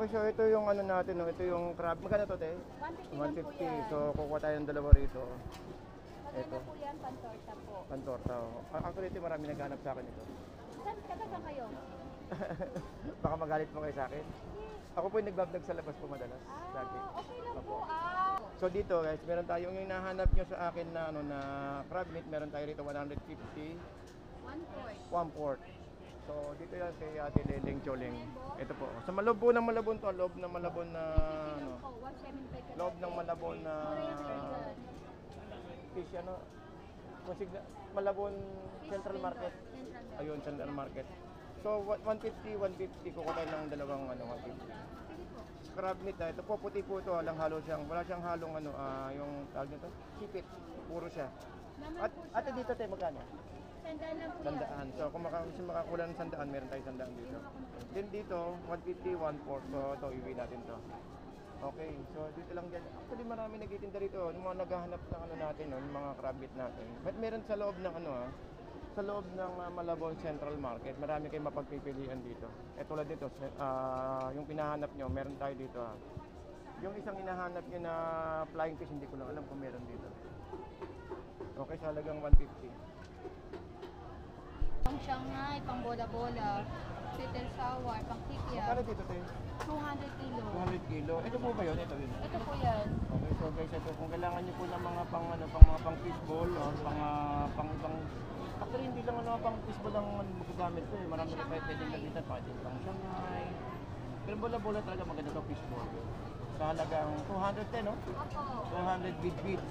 Okay, so ito yung ano natin, no? Ito yung crab. Magkano to, te? 150 lang po 150. yan. So, kukuha tayo ng dalawa rito. Maganda Ito. po yan, pantorta po. Pantorta. Oh. Actually, ito marami naghanap sa akin ito. Saan kayo? Baka magalit mo kayo sa akin. Ako po yung nagbablog sa labas po madalas. Lagi. Okay lang Opo. po. So dito guys, meron tayong yung hinahanap nyo sa akin na ano na crab meat, meron tayo rito 150, 1/4. So dito yan kay Ate Leleng Choling. Ito po. Sa Malabo po ng Malabon to, loob ng Malabon na ano, loob ng Malabon na fish ano, consigna Malabon Central Market. Ayun, Central Market. So 150, 150 kukuha tayo ng dalawang ano 150. Crab meat na ito po, puti po ito, walang halo siyang, wala siyang halong ano, yung tawag nito, sipit, puro siya. At dito tayo magkano? Sandaan lang po yan. Sandaan. So kung gusto makakuha ng sandaan, meron tayo sandaan dito. Then dito, 150, 1/4. So ito, iwi natin to. Okay, so dito lang yan. Actually marami nagtitinda rito, yung mga naghahanap ng ano natin, no, yung mga crab meat natin. But meron sa loob ng ano sa loob ng Malabon Central Market, marami kayong mapagpipilian dito. Tulad dito, yung pinahanap nyo, meron tayo dito ha. Yung isang hinahanap nyo na flying fish, hindi ko lang alam kung meron dito. Okay, sa halagang 150. Pang Shanghai, pang bola-bola, sweet and sour, pang tikya. Magkano dito tayo? 200 kilo. 200 kilo. Ito po ba yun? Ito yun. Ito po yan. Okay, so guys, ito kung kailangan niyo po ng mga pang fishball or pang actually hindi lang ano pang fishball ang magagamit ko eh. Marami na kayo pwedeng gamitan pa din pang Shanghai. Pero bola-bola talaga maganda to fishball. Sa halagang 210, no? Opo. 200 bid.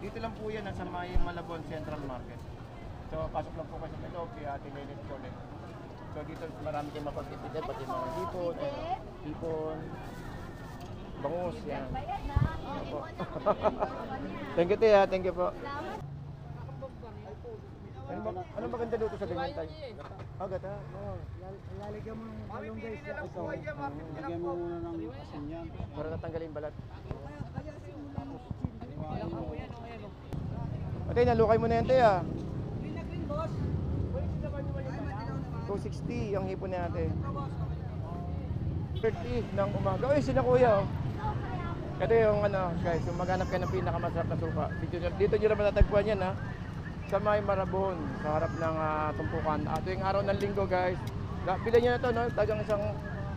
Dito lang po yan sa may Malabon Central Market. So pasok lang po kayo sa Melo, kay Ate Lelet Choling. So dito marami kayong mapagpipilian pati mga hipon, hipon, bangus yan. Bayad na. Opo. Thank you, Tia. Thank you po. Salamat. Ano maganda dito sa ganyan tayo? Gata. Oo. Lalagyan mo ng halong guys. Ito. Lagyan mo muna ng asin yan. Para natanggalin yung balat. Ate, nalukay mo na yan, Tia. 260 ang hipon niya, Ate. 30 ng umaga. Uy, sila kuya. Oh. Ito yung ano, guys, yung maghanap kayo ng pinakamasarap na suka. Dito nyo naman matatagpuan yan, ha. Sa may Marabon, sa harap ng tumpukan. Ito yung araw ng linggo, guys. Bilhin nyo na ito, no? Tagang isang...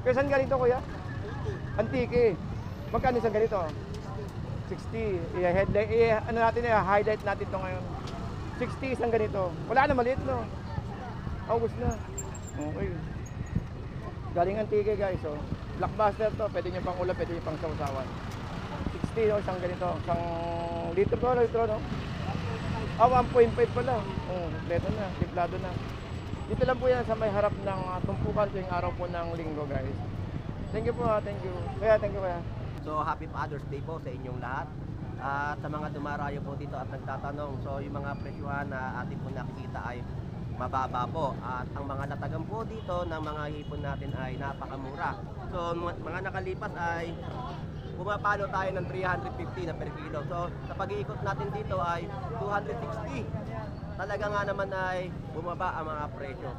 Kaya saan ganito, kuya? Antique. Magkano isang ganito? 60. I-headlight, ano natin, highlight natin ito ngayon. 60 isang ganito. Wala na, maliit, no? August na. Okay. Galing Antique, guys, oh. Blockbuster to. Pwede nyo pang ulam, pwede nyo pang sausawan. 60, no? Isang ganito. Isang litro to, no? 1.5 pala. Kompleto na, tiplado na. Dito lang po yan sa may harap ng tumpukan tuwing araw po ng linggo, guys. Thank you po, thank you. Thank you, kuya. So happy Father's Day po sa inyong lahat. At sa mga dumarayo po dito at nagtatanong, so yung mga presyuhan na atin po nakikita ay mababa po. At ang mga natagan po dito ng mga hipon natin ay napakamura. So mga nakalipas ay pumapalo tayo ng 350 na per kilo. So sa pag-iikot natin dito ay 260. Talaga nga naman ay bumaba ang mga presyo.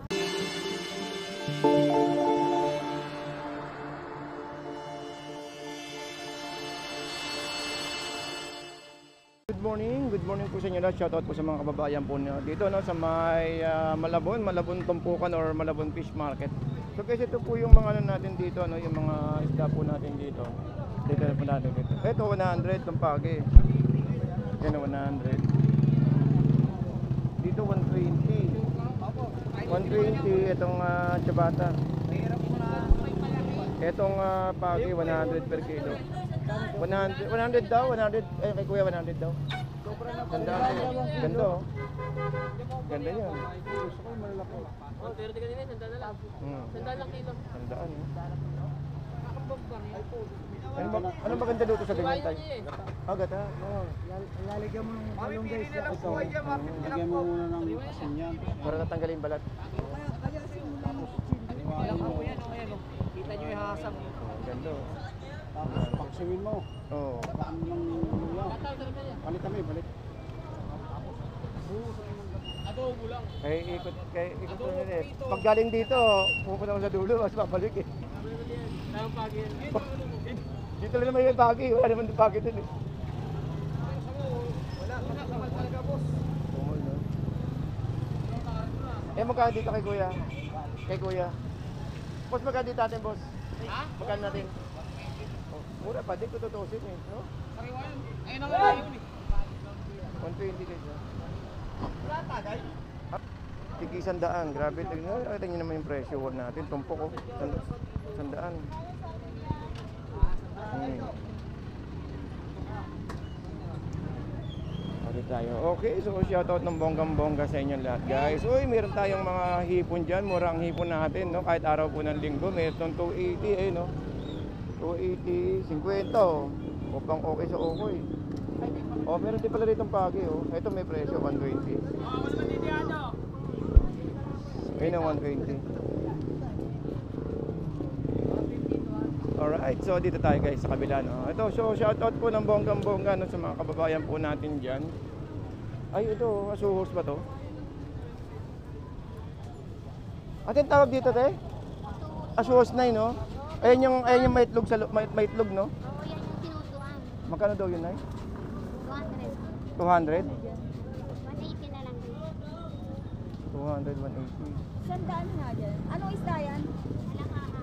Good morning po sa inyo lahat. Shoutout po sa mga kababayan po niyo dito, no, sa may Malabon Tumpukan or Malabon Fish Market. So guys, ito po yung mga ano natin dito, no, yung mga isda po natin dito. Dito na po natin dito. Ito 100 tumpagi. Yan 100. Dito 120. 120 itong chabata. Itong pagi 100 per kilo. 100 daw, 100 kay kuya 100 daw. Ganda. Ganda, oh. Ganda yan. Gusto ko yung malalaki. Pero di kanina, sandal na lang. Sandal lang kilo. Gandaan, eh. Nakabog pa. Ano maganda dito sa ganyan tayo? Gata. Oo. Lalagyan mo ng halong guys. Ito. Lagyan mo muna ng asin yan. Para natanggalin yung balat. Liwain mo. Kita nyo yung hasang. Ganda, oh. Tapos paksiwin mo. Oo. Daan mo ng yan. Balik kami, balik. Adobo lang. Kaya ikot ko na eh. Pag galing dito, pupunta ko sa dulo, mas babalik eh. Tayong pagi yan. Dito lang naman yung pagi. Wala naman yung pagi dun eh. Wala talaga boss. Oo, no? Eh, magkano dito kay kuya? Kay kuya. Boss, magkano dito natin, boss? Ha? Magkano natin? Oh, mura pa, di ko tutusin eh. No? Sariwa yun. Ayun ang wala yun eh. 120 guys. Wala tagay? Tigi 100. Grabe. Tingnan nyo naman yung presyo natin. Tumpok ko. 100. Ulit tayo. Okay, so shoutout ng bonggang-bongga sa inyong lahat, guys. Uy, meron tayong mga hipon dyan. Mura ang hipon natin, no? Kahit araw po ng linggo, meron 280, eh, no? 280, 50, oh. O, pang okay sa okoy. Oh, meron din pala rito pagi, oh. Ito may presyo, 120. Ayun ang 120. Alright, so dito tayo guys sa kabila, no? Ito, so shoutout po ng bonggang-bongga, no, sa mga kababayan po natin dyan. Ay, ito, asuhos ba to? Atin tawag dito, te? Asuhos na yun, no? Ayan yung maitlog, maitlog, no? Oo, yan yung tinutuan. Magkano daw yun, Nay? 200? 200. 180 na lang din. 200, 180. Sandaan nga dyan. Anong isda yan?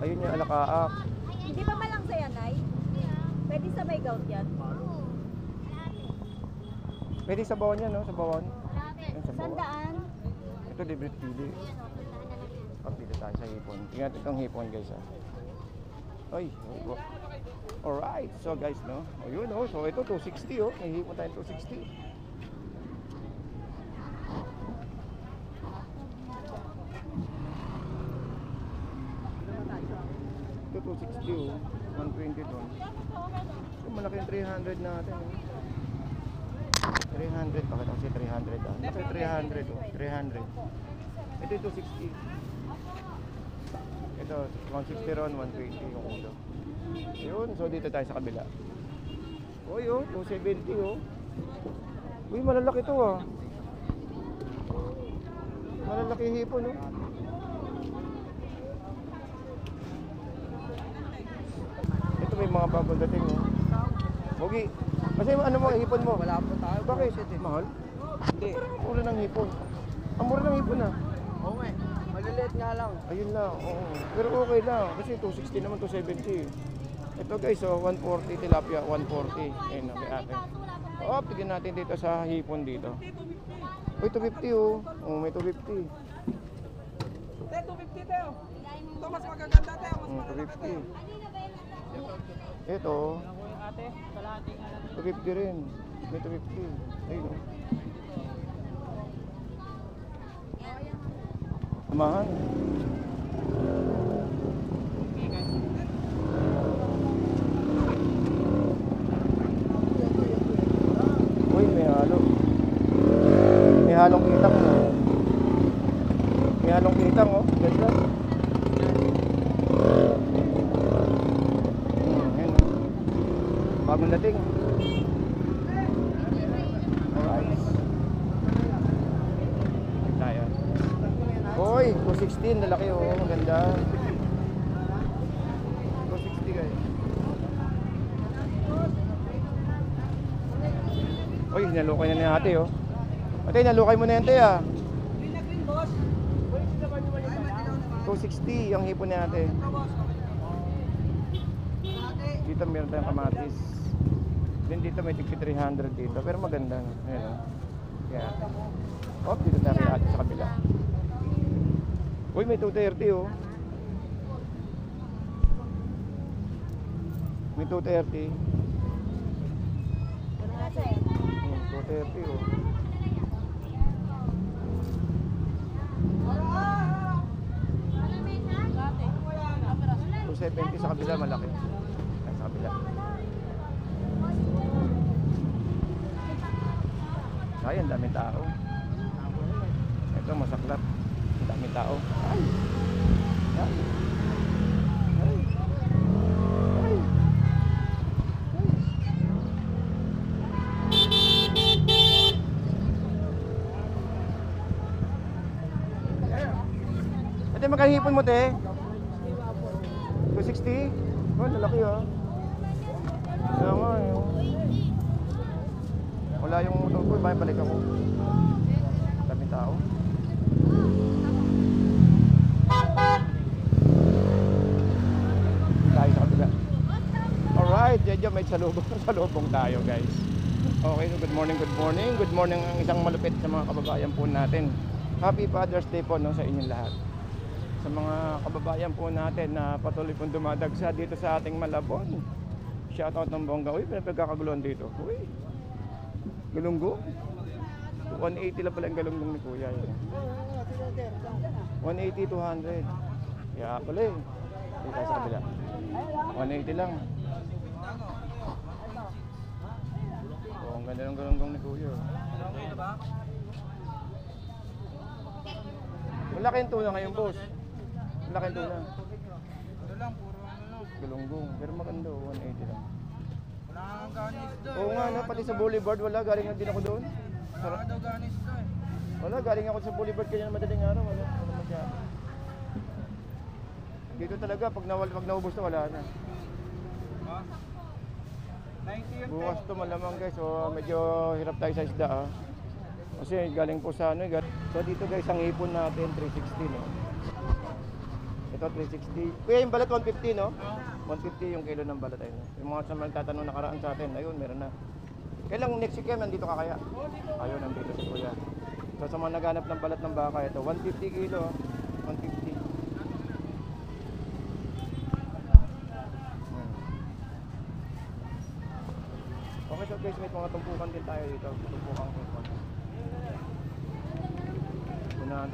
Ayun yung alakaak. Hindi pa malangsa yan, Nay? Pwede sa may gout yan? Pwede sa bawon yan, no? Sa bawon. Ayun, sa bawon. Sandaan? Ito, libre pili. Up dito tayo sa hipon. Tingnan itong hipon, guys, ha. Ay, oh. Alright, so guys, no? O yun, oh. So ito, 260, oh. May hipon tayo 260. Ito, 260, oh. 120 doon. Ito, malaki yung 300 natin, oh. 300, bakit ako siya 300, ah? Ito, 300, oh. 300. Ito, 260. Ito, 160 ron, 120 yung ulo. Yun, so dito tayo sa kabila. Uy, oh, 270, oh. Uy, malalaki to, ah. Malalaki hipon, oh. Ito may mga bagong dating, oh. Mugi, kasi ano mo, hipon mo? Wala po tayo. Bakit? Mahal? Hindi. Parang ang mura ng hipon. Ang mura ng hipon, ah. Oo nga eh. Maliliit nga lang. Ayun lang, oo. Pero okay lang, kasi 260 naman, 270. Ito guys, so 140 tilapia, 140. Ayun na, may ate. Oh, tignan natin dito sa hipon dito. Uy, 250 oh. Oh, may 250. Te, 250 Teo. Ito mas magaganda Teo. Mas 250. Ito, ate, kalahati nga lang. 250 rin. May 250. Ayun oh. Samahan. Uy, may halo. May halong kitang, oh. May halong kitang, oh. Ganda. Ayan, oh. Bagong dating. Alright. Tayo. Hoy, 216, lalaki, oh. Maganda. 260 guys. Uy, hinalukay na ni ate, oh. Ate, hinalukay mo na yan, te, ah. 260 ang hipon ni ate. Dito meron tayong kamatis. Then dito may tigpi 300 dito. Pero maganda. Ayan, oh. Yeah. Oh, dito tayo kay ate sa kabila. Uy, may 230, oh. May 230. 230, oh. Kung 70 sa kabila, malaki. Ay, sa kabila. Ay, ang daming tao. Ito, masaklap. Ang daming tao. Ay! Ay! Ay! Ay! Ate, magkahipon mo, te? 260? laki ah. Kaya nga eh. Wala yung motor ko, bakit balik ako? Dami tao. Tayo sa kabila. Alright, dyan may salubong tayo guys. Okay, so good morning, good morning. Good morning ang isang malupit sa mga kababayan po natin. Happy Father's Day po no, sa inyong lahat. Sa mga kababayan po natin na patuloy pong dumadagsa dito sa ating Malabon. Shoutout ng bongga. Uy, pinapagkakaguluhan dito. Uy, galunggong. 180 lang pala ang galunggong ni Kuya. 180, 200. Kaya pala eh. Dito tayo sa kabila. 180 lang. Oh, ang ganda ng galunggong ni Kuya. Malaki yung tuna ngayon, boss. Malaki yung tuna. Ito lang, puro ano lang. Galunggong. Pero maganda, 180 lang. Wala kang ganis doon. Oo nga, no, pati sa Boulevard, wala. Galing na din ako doon. Wala ka daw ganis doon. Wala, galing ako sa Boulevard kanya na madaling araw. Wala masyado. Dito talaga, pag naubos na, wala na. Ha? 90 yung Bukas to malamang guys, so medyo hirap tayo sa isda ah. Kasi galing po sa ano, so dito guys, ang ipon natin, 360 no. Ito 360. Kuya, yung balat 150 no? 150 yung kilo ng balat ayun. Yung mga sa mga tatanong nakaraan sa atin, ayun, meron na. Kailang next week nandito ka kaya? Ayun, nandito si Kuya. So sa mga naghanap ng balat ng baka, ito 150 kilo, 150. Okay, so guys, may mga tumpukan din tayo dito. Tumpukan ko. 100 lang.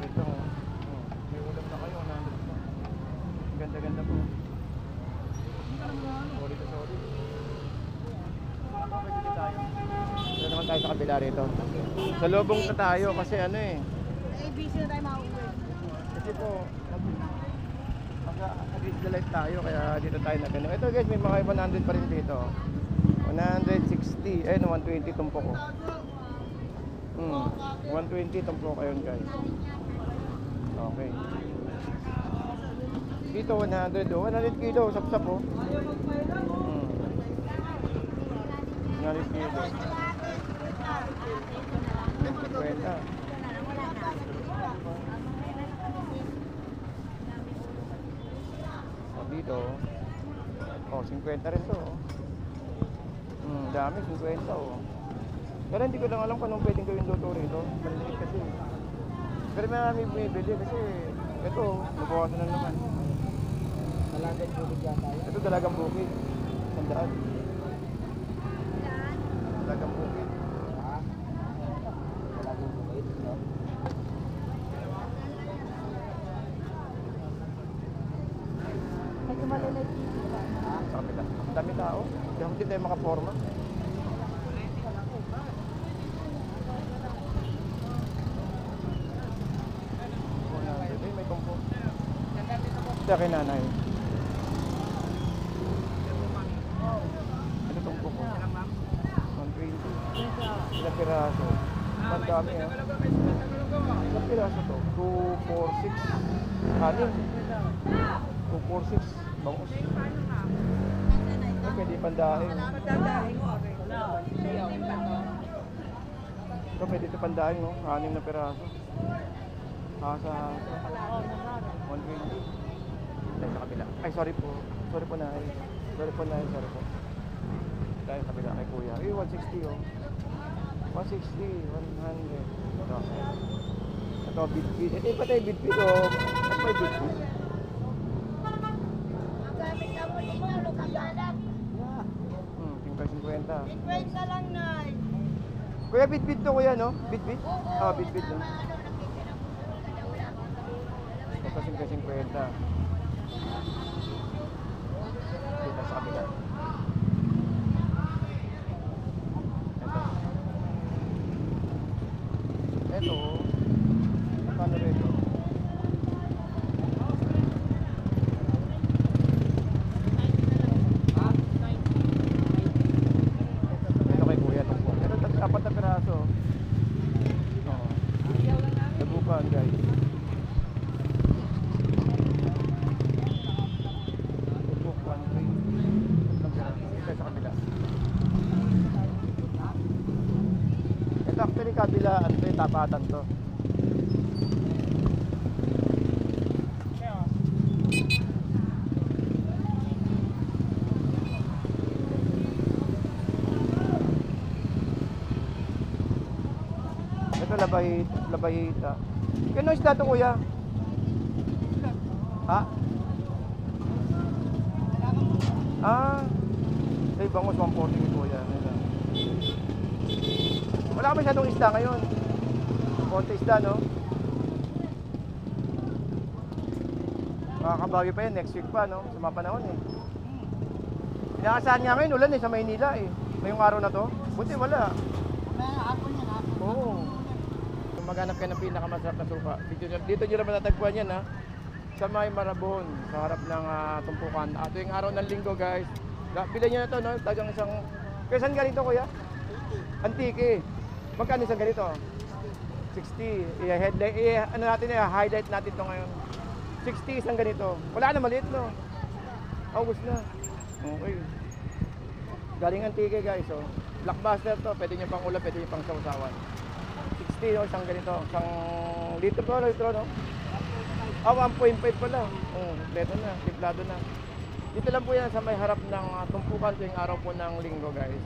May ulam na kayo, 100 lang. Ganda-ganda po. Sorry to sorry. Okay, dito tayo. Dito naman tayo sa kabila rito. Sa lobong na tayo kasi ano eh. ABC na tayo makauwi. Kasi po, mag-reach the light tayo kaya dito tayo na ganun. Ito guys, may mga 100 pa rin dito. 160, ayun 120 tumpok ko. 120 tumpok ayun guys. Okay. Dito 100 oh, 100 kilo, sap-sap oh. 100 kilo. 50. Dito, oh 50 rin to oh. Dami, 50 oh. Pero hindi ko lang alam kung anong pwedeng gawin luto rito. Maliliit kasi. Pero marami bumibili kasi ito, nabawasan na naman. Dalagang bukid yata yan. Ito dalagang bukid. Sandaan. Dalagang bukid. Dalagang bukid, no? Medyo malalay. Sa kapila. Ang dami tao. Hindi tayo makaporma. May bangko. Ito kay nanay. Ito tungko ko. 120. Ilang piraso. Ang dami ah. Ilang piraso to? 2, 4, 6. Anim. 2, 4, 6. Bangus. Pwede pandahin. Ito pwede ito pandahin no? 6 na piraso. Sa 120. Tayo sa kabila. Ay sorry po. Sorry po na. Sorry po na. Sorry po. Tayo sa kabila kay Kuya. 160 oh. 160, 100. Ito bit-bit. Ito yung patay bit-bit oh. Ito may bit-bit. Gamit na mo ninyo, lukabanak. 50. Influenza lang, Nay. Kuya bit-bit to kuya no? Bit-bit? Oo, bit-bit no? Ito 50. Dito sa kabila. Ito. Paano rito? Ito kay kuya to po. Ito 4 na piraso. Oo. Nabukan guys. kabilaan to, yung tapatan to. Ito labahita. Kano isda to kuya? Ha? Ah. Ay, bangus 140 ni kuya. Wala ka masyadong isda ngayon. Konti isda, no? Makakabawi pa yan, next week pa, no? Sa mga panahon, eh. Inaasahan nga ngayon, ulan, eh, sa Maynila, eh. Ngayong araw na to. Buti wala. Oo. Kung maghanap kayo ng pinakamasarap na suka, dito nyo lang matatagpuan yan, ha? Sa May Marabon, sa harap ng tumpukan. At yung araw ng linggo, guys. Bilhin nyo na to, no? Tagang isang... Kaya saan ganito, kuya? Antique. Magkano isang ganito? 60. Ano natin, highlight natin to ngayon. 60 isang ganito. Wala na, maliit, no? August na. Okay. Galing Antique, guys, oh. Blockbuster to. Pwede nyo pang ulam, pwede nyo pang sausawan. 60, oh, isang ganito. Isang litro, no? 1.5 pala. Kompleto na, timplado na. Dito lang po yan sa may harap ng tumpukan tuwing araw po ng linggo, guys.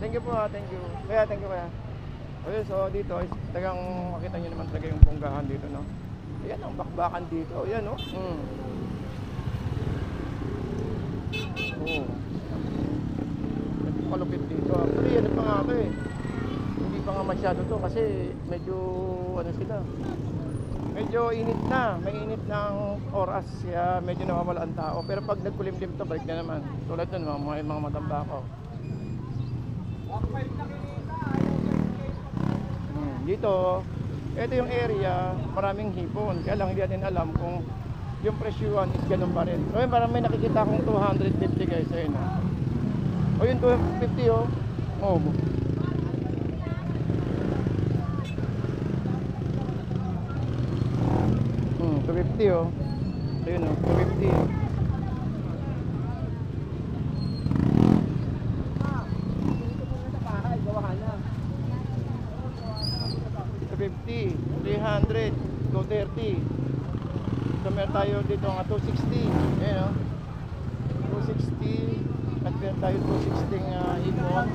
Thank you po, thank you. Thank you kaya. Okay, so dito, tagang makita nyo naman talaga yung bonggahan dito, no? Ayan ang bakbakan dito. Ayan, no? Kalupit dito. Pero yan pa nga ito, eh. Hindi pa nga masyado to kasi medyo, ano sila, medyo init na, may init ng oras, kaya medyo nawawala ang tao. Pero pag nagkulimlim to, balik na naman. Tulad nun, mga matambako. Dito, ito yung area, maraming hipon. Kaya lang hindi natin alam kung yung presyuhan is ganun pa rin. So yun, parang may nakikita akong 250 guys, ayun o. O yun, 250 o. Oh. 250 oh. Ayun oh, 250. $250, 300, 230. So meron tayo dito nga 260. Ayun oh. 260. At meron tayo 260 hipon.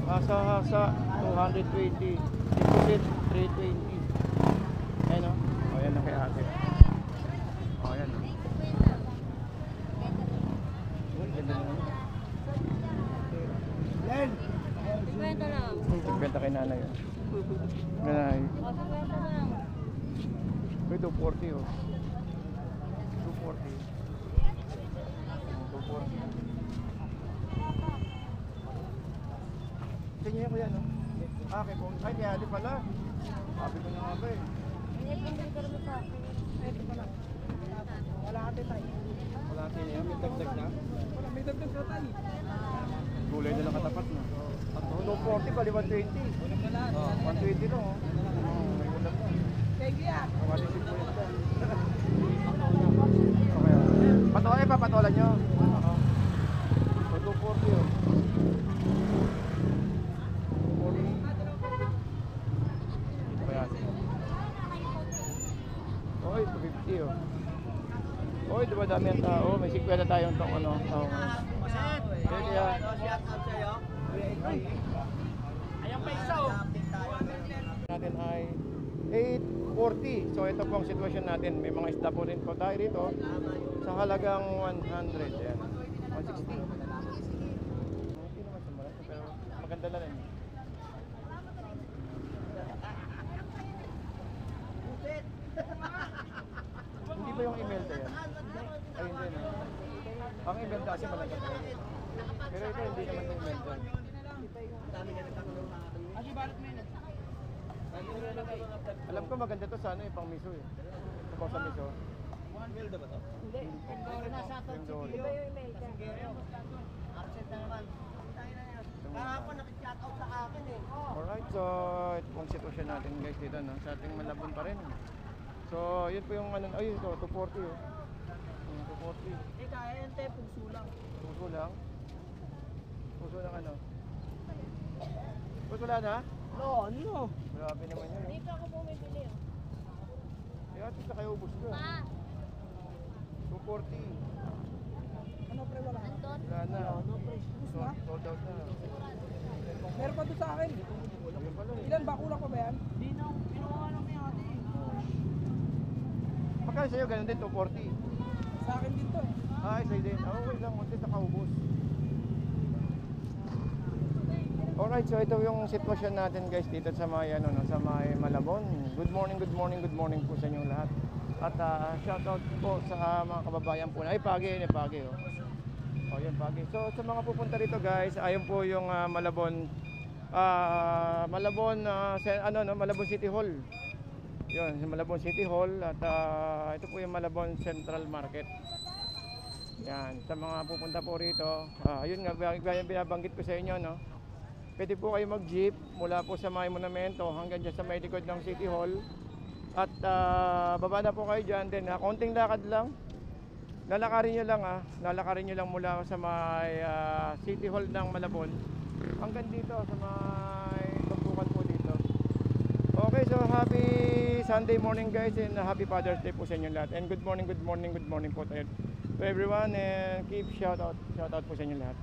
Hasa 220. Deposit 320. Ayun oh. Ayan na kay ate. O, ayan. Uy, ganda naman. Len! 50 lang. 50 kay nanay. Nanay. 50 lang. Uy, 240 oh. 240. 240. Tingnan niyo ko yan, no? Okay po. Ay, kaya di pala. Sabi ko na nga ba eh. Wala ate tayo. Wala natin yan, may dagdag na. Wala, may dagdag na tayo. Gulay na lang katapat na. 240 bali 120. Ulam na lahat. 120 lang oh. May ulam na. Thank you ah. Malisip po yun dyan. Okay. Patola pa, patola nyo. Oo. So 240 oh. 240. Kaya. Oy, 250 oh. Oy, diba dami ang tao? May 50 tayong tong ano. Oo. Kaya. Ayan pa isa oh. Natin ay 840. So ito po ang sitwasyon natin. May mga isda po rin po tayo rito sa halagang 100. Yan. 160. Hindi naman sa marami pero maganda na rin. Hindi ba yung email to yan? Ay hindi na. Ang email kasi malagay. Pero ito hindi naman yung email to. Alam ko maganda to sa ano eh, pang miso eh. Ito pang sa miso. Email ba to? Hindi. Pindori. Iba yung email ka. Kahapon nakichat-out sa akin eh. Alright, so ito pong sitwasyon natin guys dito no? Sa ating Malabon pa rin. So yun po yung ano, ay ito, 240 oh. 240. Kaya yan tayo, puso lang. Puso lang? Puso lang ano? Puso lang ha? Ano? Grabe naman yun. Dito ako bumibili. Oh. Kaya ito sa kayo ubos ko. 240. Ano pre wala? Andon. Wala na. na? Sold out na. Meron pa doon sa akin. Ayun pala eh. Ilan ba? Kulang pa ba yan? Magkano sa'yo? Ganun din, 240. Sa akin din to eh. Ay, sa'yo din. Okay lang, munti nakaubos. Alright, so ito yung sitwasyon natin guys dito sa may, ano, no, sa may Malabon. Good morning, good morning, good morning po sa inyong lahat. At shoutout po sa mga kababayan po. Ay, Pagi, Pagi. Oh. Oh, yun, Pagi. So, sa mga pupunta rito guys, ayun po yung Malabon. Malabon, Malabon City Hall. Yun, sa Malabon City Hall. At ito po yung Malabon Central Market. Yan, sa mga pupunta po rito. Ayun nga, binabanggit ko sa inyo, no? Pwede po kayo mag-jeep mula po sa may monumento hanggang dyan sa may likod ng City Hall. At baba na po kayo dyan din. Konting lakad lang. Lalakarin nyo lang Lalakarin nyo lang mula sa may City Hall ng Malabon. Hanggang dito sa may tumpukan po dito. Okay, so happy Sunday morning guys and happy Father's Day po sa inyo lahat. And good morning po tayo to everyone and keep shout out po sa inyo lahat.